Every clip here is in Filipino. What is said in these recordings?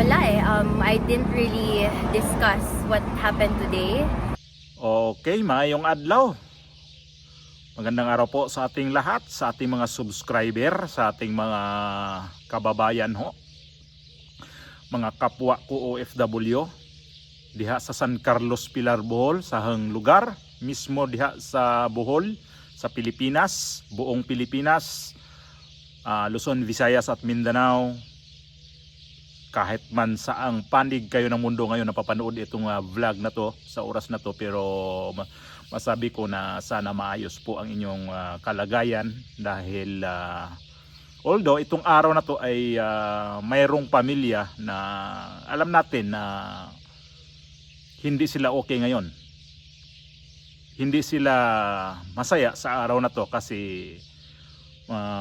Wala eh. I didn't really discuss what happened today. Okay, maayong adlaw. Magandang araw po sa ating lahat, sa ating mga subscriber, sa ating mga kababayan ho. Mga kapwa ko OFW diha sa San Carlos, Pilar, Bohol, sa hang lugar mismo diha sa Bohol, sa Pilipinas, buong Pilipinas, Luzon, Visayas at Mindanao. Kahit man saang panig kayo ng mundo ngayon napapanood itong vlog na to sa oras na to, pero masabi ko na sana maayos po ang inyong kalagayan dahil although itong araw na to ay mayroong pamilya na alam natin na hindi sila okay ngayon. Hindi sila masaya sa araw na to kasi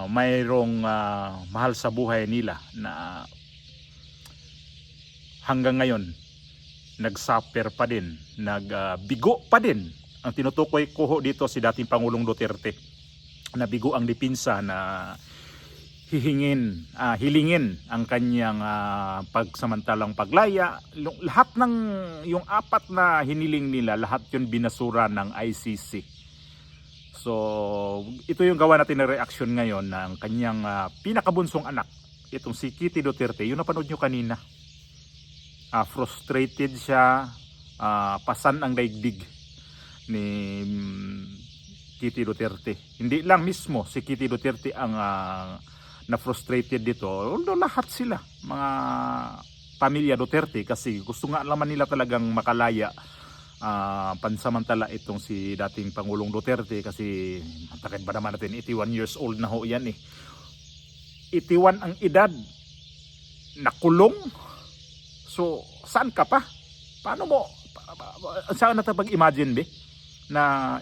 mayroong mahal sa buhay nila na hanggang ngayon nagsuffer pa din, nagbigo pa din. Ang tinutukoy ko dito si dating Pangulong Duterte, na bigo ang dipinsa na hilingin ang kanyang pagsamantalang paglaya. Lahat ng yung apat na hiniling nila, lahat yun binasura ng ICC. So ito yung gawa natin na reaksyon ngayon ng kanyang pinakabunsong anak, itong si Kitty Duterte. Yung napanood nyo kanina, frustrated siya, pasan ang daigdig ni Kitty Duterte. Hindi lang mismo si Kitty Duterte ang na-frustrated dito, although lahat sila mga pamilya Duterte, kasi gusto nga naman nila talagang makalaya pansamantala itong si dating Pangulong Duterte, kasi takit ba naman natin 81 years old na ho yan eh. 81 ang edad, nakulong. So, saan ka pa? Paano mo? Saan natin pag-imagine be? Na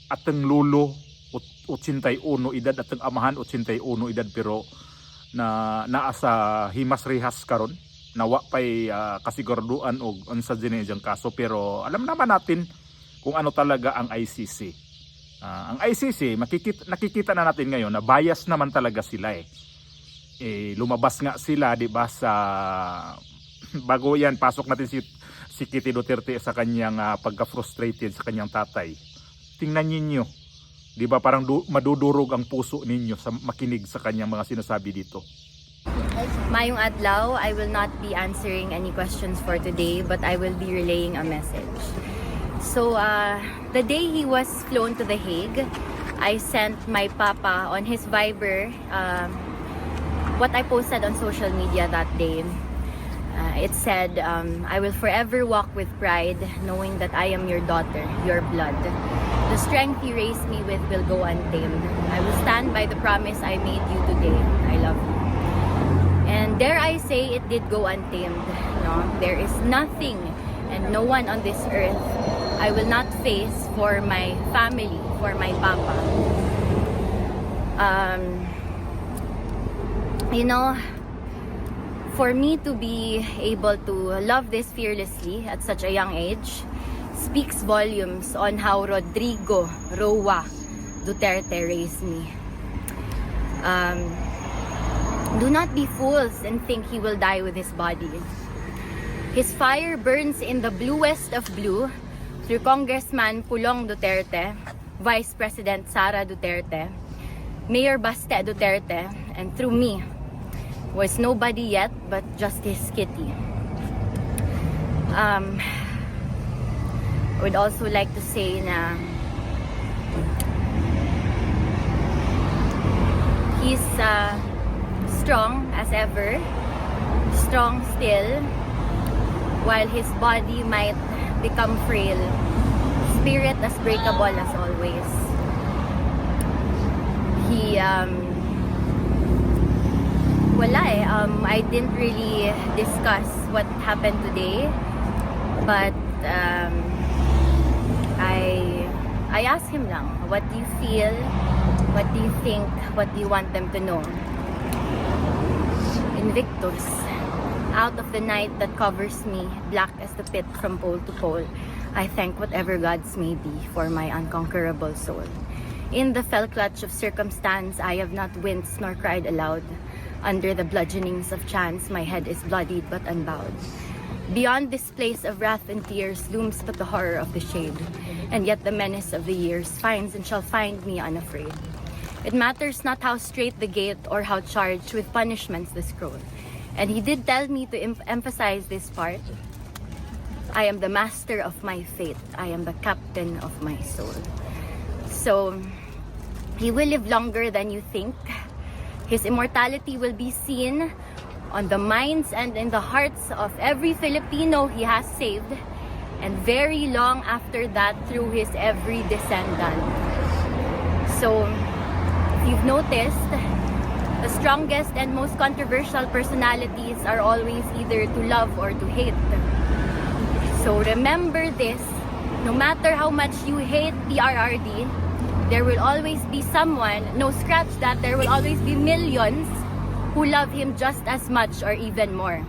atang lulo 81 edad, atang amahan 81 edad, pero na naasa himas rehas karon, nawa pa'y kasiguraduan o ansa din yung kaso, pero alam naman natin kung ano talaga ang ICC. Ang ICC, nakikita na natin ngayon na bias naman talaga sila eh. Lumabas nga sila, di ba, sa bago yan pasok natin si Kitty Duterte sa kanyang pagka-frustrated sa kanyang tatay. Tingnan ninyo, di ba, parang madudurog ang puso ninyo sa makinig sa kanyang mga sinasabi dito. Mayong adlaw, I will not be answering any questions for today, but I will be relaying a message. So, the day he was flown to The Hague, I sent my papa on his Viber what I posted on social media that day. It said, I will forever walk with pride, knowing that I am your daughter, your blood. The strength you raised me with will go untamed. I will stand by the promise I made you today. I love you. And dare I say, it did go untamed. No? There is nothing and no one on this earth I will not face for my family, for my papa. You know, for me to be able to love this fearlessly at such a young age speaks volumes on how Rodrigo Roa Duterte raised me. Do not be fools and think he will die with his body. His fire burns in the bluest of blue through Congressman Pulong Duterte, Vice President Sara Duterte, Mayor Baste Duterte, and through me, was nobody yet but Justice Kitty. I would also like to say na he's strong as ever, strong still, while his body might become frail, spirit as breakable as always. He wala eh. I didn't really discuss what happened today, but I asked him lang, what do you feel? What do you think? What do you want them to know? Invictus, out of the night that covers me, black as the pit from pole to pole, I thank whatever gods may be for my unconquerable soul. In the fell clutch of circumstance, I have not winced nor cried aloud. Under the bludgeonings of chance, my head is bloodied but unbowed. Beyond this place of wrath and tears looms but the horror of the shade, and yet the menace of the years finds and shall find me unafraid. It matters not how straight the gate or how charged with punishments the scroll. And he did tell me to emphasize this part. I am the master of my fate. I am the captain of my soul. So, he will live longer than you think. His immortality will be seen on the minds and in the hearts of every Filipino he has saved, and very long after that through his every descendant. So, if you've noticed, the strongest and most controversial personalities are always either to love or to hate. So remember this, no matter how much you hate PRRD, there will always be someone, no scratch that, there will always be millions who love him just as much or even more.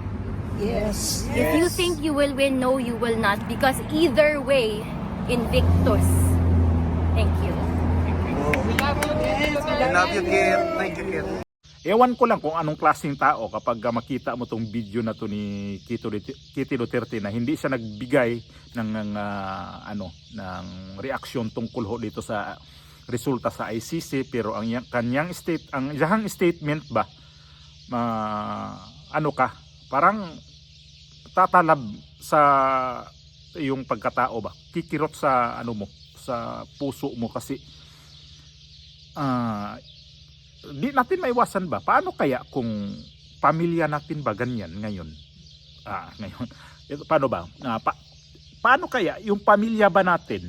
Yes. If you think you will win, no, you will not. Because either way, invictus. Thank you. We love you, Kit. Thank you, Kit. Ewan ko lang kung anong klaseng tao kapag makita mo tong video na to ni Kitty Duterte na hindi siya nagbigay ng reaksyon tungkol ho dito sa resulta sa ICC, pero ang kanyang statement ba parang tatalab sa yung pagkatao ba, kikirot sa sa puso mo kasi di natin maiwasan ba, paano kaya kung pamilya natin ba ganyan ngayon, paano ba, paano kaya yung pamilya ba natin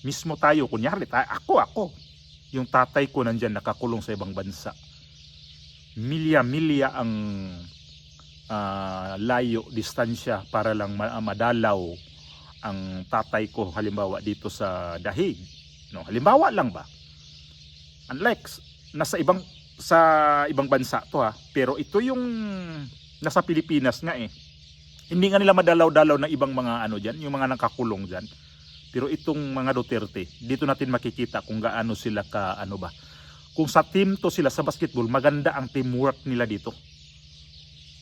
mismo, tayo kunyari ako yung tatay ko nandyan nakakulong sa ibang bansa, milya ang layo, distansya para lang madalaw ang tatay ko halimbawa dito sa Dahig, no, halimbawa lang ba, unlike sa ibang bansa to pero ito yung nasa Pilipinas nga hindi nga nila madalaw-dalaw ng ibang mga diyan, yung mga nakakulong diyan. Pero itong mga Duterte, dito natin makikita kung gaano sila kung sa team to sila sa basketball, maganda ang teamwork nila dito.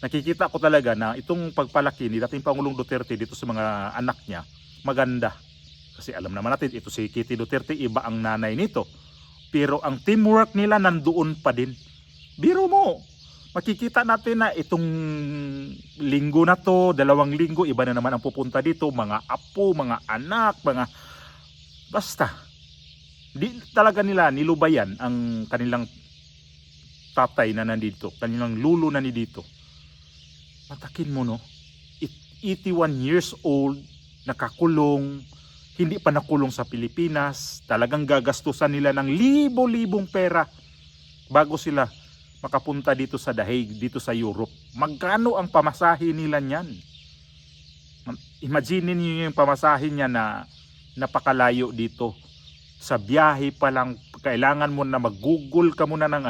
Nakikita ko talaga na itong pagpalaki ni dating Pangulong Duterte dito sa mga anak niya, maganda. Kasi alam naman natin, ito si Kitty Duterte, iba ang nanay nito. Pero ang teamwork nila nandoon pa din. Biro mo, makikita natin na itong linggo na to, 2 linggo, iba na naman ang pupunta dito, mga apo, mga anak, basta. Di talaga nila nilubayan ang kanilang tatay na nandito, kanilang lulo na nandito. Matakin mo, no? 81 years old, nakakulong, hindi pa nakulong sa Pilipinas, talagang gagastusan nila ng libo-libong pera bago sila makapunta dito sa Dahig, dito sa Europe. Magkano ang pamasahe nila niyan? Imagine niyo yung pamasahe niya na napakalayo dito. Sa biyahe pa lang, kailangan mo na mag-google ka muna ng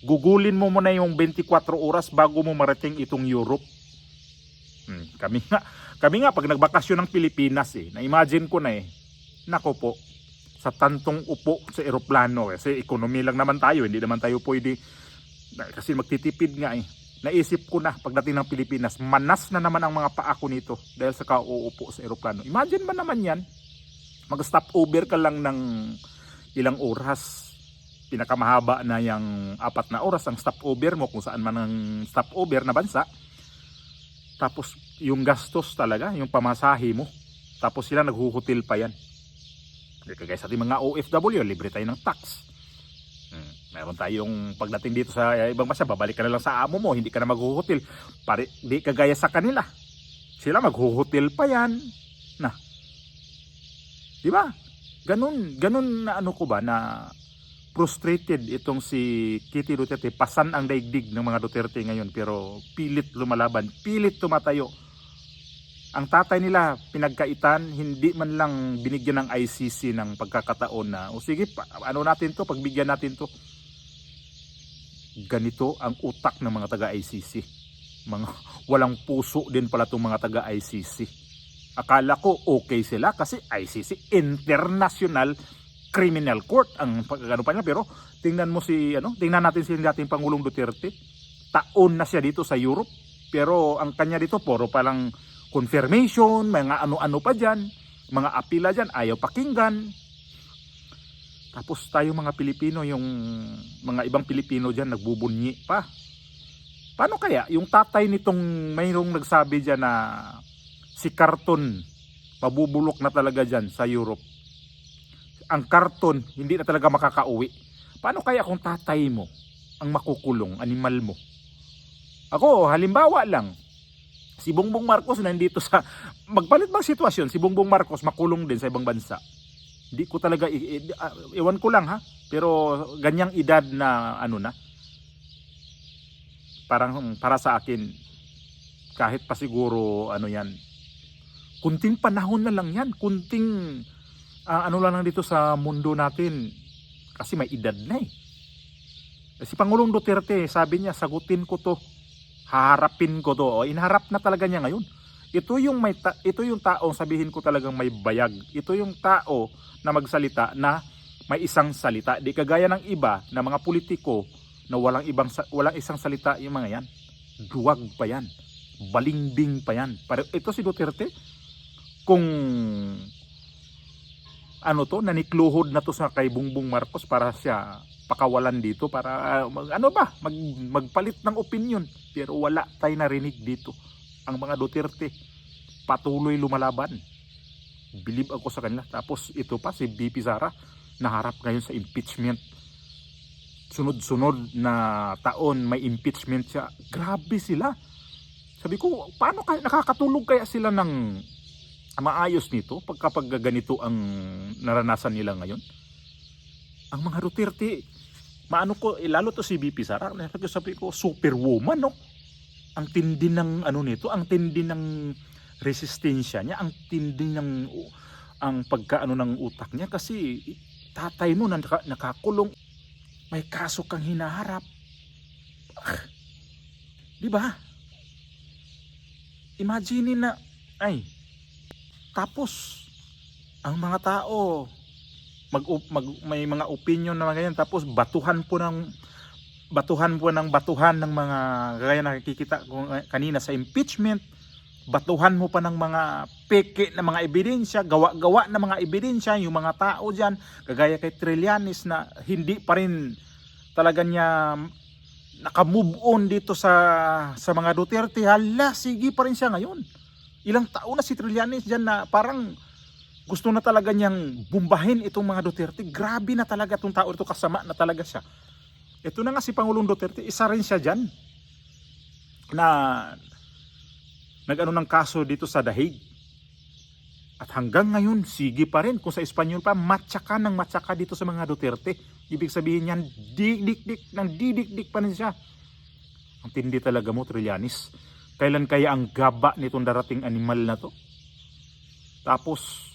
gugulin mo muna yung 24 oras bago mo marating itong Europe. Kami nga pag nagbakasyon ng Pilipinas na-imagine ko na nako po, sa tantong upo sa eroplano kasi economy lang naman tayo, hindi naman tayo pwede kasi magtitipid nga naisip ko na pagdating ng Pilipinas, manas na naman ang mga paa ko nito dahil sa kauupo sa eroplano. Imagine ba naman yan, mag-stop over ka lang ng ilang oras, pinakamahaba na yung 4 na oras ang stop over mo kung saan man ang stop over na bansa. Tapos yung gastos talaga, yung pamasahe mo. Tapos sila naghuhotel pa yan. Kaya sa ating mga OFW, libre tayo ng tax. Meron tayong pagdating dito sa ibang bansa, babalik ka na lang sa amo mo, hindi ka na maghuhotel. Di kagaya sa kanila. Sila maghuhotel pa yan. Di ba? Ganun na na frustrated itong si Kitty Duterte. Pasan ang daigdig ng mga Duterte ngayon, pero pilit lumalaban, pilit tumatayo. Ang tatay nila pinagkaitan, hindi man lang binigyan ng ICC ng pagkakataon na sige, natin to, pagbigyan natin to. Ganito ang utak ng mga taga-ICC. Mga walang puso din pala itong mga taga-ICC. Akala ko okay sila kasi ICC, International criminal court ang ano pa niya. Pero tingnan mo tingnan natin si dating Pangulong Duterte. Taon na siya dito sa Europe. Pero ang kanya dito puro palang confirmation, mga ano-ano pa diyan, mga apila diyan, ayaw pakinggan. Tapos tayo mga Pilipino, yung mga ibang Pilipino diyan nagbubunyi pa. Paano kaya yung tatay nitong mayroong nagsabi diyan na si Karton pabubulok na talaga diyan sa Europe. Ang Karton hindi na talaga makakauwi. Paano kaya kung tatay mo ang makukulong, animal mo? Ako, halimbawa lang, si Bongbong Marcos nandito sa magpalit bang sitwasyon, si Bongbong Marcos makulong din sa ibang bansa. Hindi ko talaga iwan ko lang ha, pero ganyang edad na parang para sa akin kahit pa siguro yan, kunting panahon na lang yan, kunting lang dito sa mundo natin kasi may edad na eh. Si Pangulong Duterte sabi niya, sagutin ko to, haharapin ko to. Inharap na talaga niya ngayon. Ito yung taong sabihin ko talagang may bayag. Ito yung tao na magsalita na may isang salita. Di kagaya ng iba na mga politiko na walang isang salita yung mga yan. Duwag pa yan. Balingbing pa yan. Pero ito si Duterte, kung nanikluhod na to sa kay Bongbong Marcos para siya pakawalan dito, para magpalit ng opinion. Pero wala tayo narinig dito. Ang mga Duterte patuloy lumalaban. Believe ako sa kanila. Tapos ito pa si VP Sara naharap ngayon sa impeachment. Sunod-sunod na taon may impeachment siya. Grabe sila. Sabi ko, paano kaya nakakatulog kaya sila ng maayos nito kapag ganito ang naranasan nila ngayon? Ang mga Duterte, lalo to si VP Sara, sabi ko, superwoman, no? Ang tindi ng nito, ang tindi ng resistensya niya, ang tindi ng pagkaano ng utak niya, kasi tatay mo na nakakulong, may kaso kang hinaharap. Di ba? Imagine na, tapos ang mga tao may mga opinion na ganyan, tapos batuhan ng mga gaya na nakikita ko kanina sa impeachment, batuhan mo pa ng mga peke na mga ebidensya, gawa na mga ebidensya, yung mga tao dyan, kagaya kay Trillanes na hindi pa rin talaga niya nakamove on dito sa mga Duterte. Hala, sige pa rin siya ngayon. Ilang taon na si Trillanes dyan na parang gusto na talaga niyang bumbahin itong mga Duterte. Grabe na talaga itong tao ito, kasama na talaga siya. Ito na nga si Pangulong Duterte, isa rin siya dyan na ng kaso dito sa The Hague. At hanggang ngayon, sige pa rin. Kung sa Espanyol pa, matsaka ng matsaka dito sa mga Duterte. Ibig sabihin yan, didikdik pa rin siya. Ang tindi talaga mo, Trillanes. Kailan kaya ang gaba nitong darating animal na to? Tapos,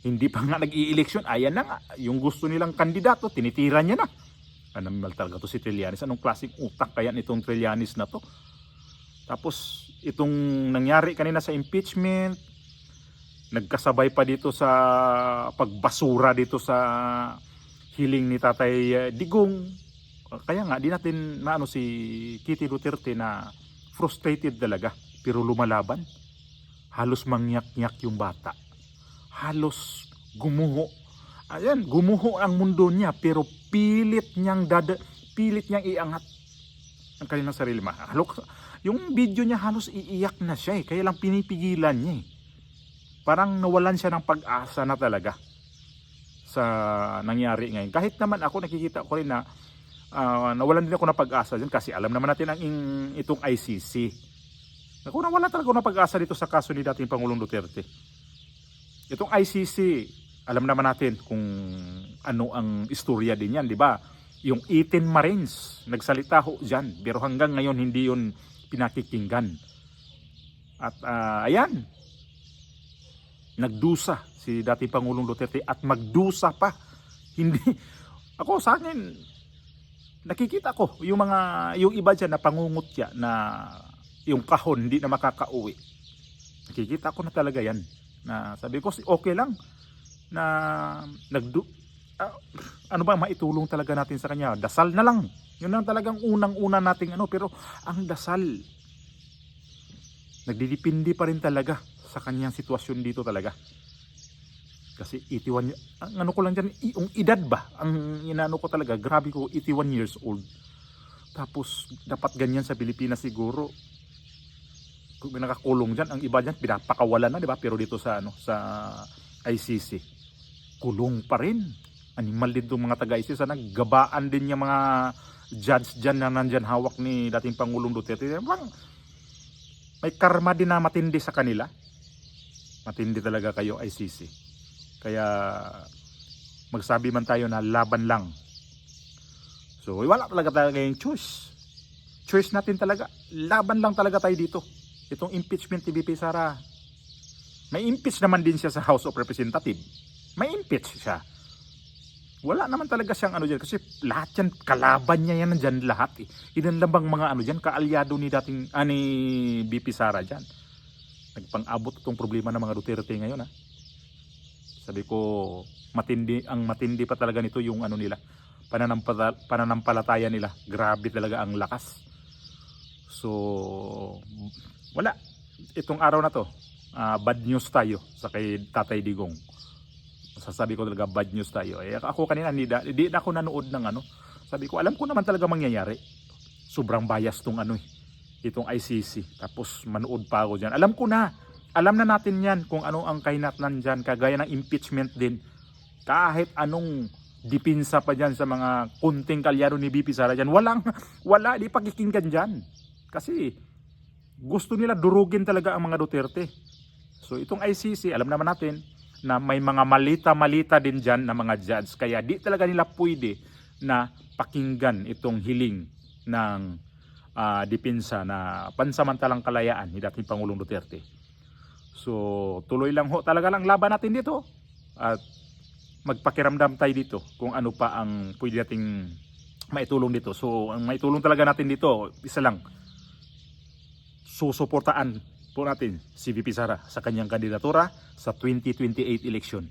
hindi pa nga nag-i-eleksyon, ayan na nga. Yung gusto nilang kandidato, tinitira niya na. Animal talaga to si Trillanes. Anong klaseng utak kaya nitong Trillanes na to? Tapos, itong nangyari kanina sa impeachment, nagkasabay pa dito sa pagbasura dito sa hiling ni Tatay Digong. Kaya nga, di natin maano si Kitty Duterte na frustrated talaga, pero lumalaban. Halos mangyak-nyak yung bata. Halos gumuho. Ayan, gumuho ang mundo niya, pero pilit niyang iangat ang kanilang sarili. Yung video niya halos iiyak na siya eh, kaya lang pinipigilan niya eh. Parang nawalan siya ng pag-asa na talaga sa nangyari ngayon. Kahit naman ako nakikita ko rin na nawalan din ako ng pag-asa dyan, kasi alam naman natin itong ICC. Ako nawala talaga ako ng pag-asa dito sa kaso ni dating Pangulong Duterte. Itong ICC, alam naman natin kung ano ang istorya din yan, di ba? Yung 18 Marines, nagsalita ho dyan, pero hanggang ngayon hindi yun pinakikinggan. At ayan, nagdusa si dating Pangulong Duterte at magdusa pa. Hindi, ako sa akin, nakikita ko yung iba dyan na pangungutya na yung kahon hindi na makakauwi. Nakikita ko na talaga yan. Na sabi ko, okay lang na ano ba maitulong talaga natin sa kanya? Dasal na lang. Yun ang talagang unang-una nating ano, pero ang dasal nagdidepende pa rin talaga sa kanyang sitwasyon dito talaga. Kasi 81, ang ano ko lang dyan, yung edad ba? Ang inano ko talaga, grabe ko, 81 years old. Tapos dapat ganyan sa Pilipinas siguro. Kung may nakakulong dyan, ang iba dyan, pinapakawalan na, di ba? Pero dito sa, ano, sa ICC, kulong pa rin. Animal din itong mga taga-ICC. Sana gabaan din yung mga judge dyan na nandyan hawak ni dating Pangulong Duterte. May karma din na matindi sa kanila. Matindi talaga kayo ICC. Kaya magsabi man tayo na laban lang. So wala talaga yung choice. Choice natin talaga. Laban lang talaga tayo dito. Itong impeachment ni VP Sara. May impeach naman din siya sa House of Representatives. May impeach siya. Wala naman talaga siyang ano dyan. Kasi lahat yan, kalaban niya yan nandyan lahat. Ilan lang bang mga ano dyan, kaalyado ni dating, ni VP Sara dyan. Nagpang-abot itong problema ng mga Duterte ngayon, ha. Sabi ko, ang matindi pa talaga nito yung ano nila, pananampalataya nila. Grabe talaga ang lakas. So, wala. Itong araw na to, bad news tayo sa kay Tatay Digong. Sasabi ko talaga bad news tayo. Ako kanina hindi na ako nanood ng ano. Sabi ko alam ko naman talaga mangyayari. Sobrang bias tong ano itong ICC. Tapos manood pa ako diyan. Alam ko na. Alam na natin 'yan kung ano ang kahinatnan diyan, kagaya ng impeachment din. Kahit anong dipinsa pa diyan sa mga kunting kalyado ni BP Sara diyan. Wala di pakikinggan diyan. Kasi gusto nila durugin talaga ang mga Duterte. So itong ICC, alam naman natin na may mga malita-malita din dyan na mga judge. Kaya di talaga nila pwede na pakinggan itong hiling ng depensa na pansamantalang kalayaan ni dating Pangulong Duterte. So tuloy lang ho talaga lang laban natin dito. At magpakiramdam tayo dito kung ano pa ang pwede nating maitulong dito. So ang maitulong talaga natin dito, isa lang. Susuportaan po natin si VP Sara sa kanyang kandidatura sa 2028 election.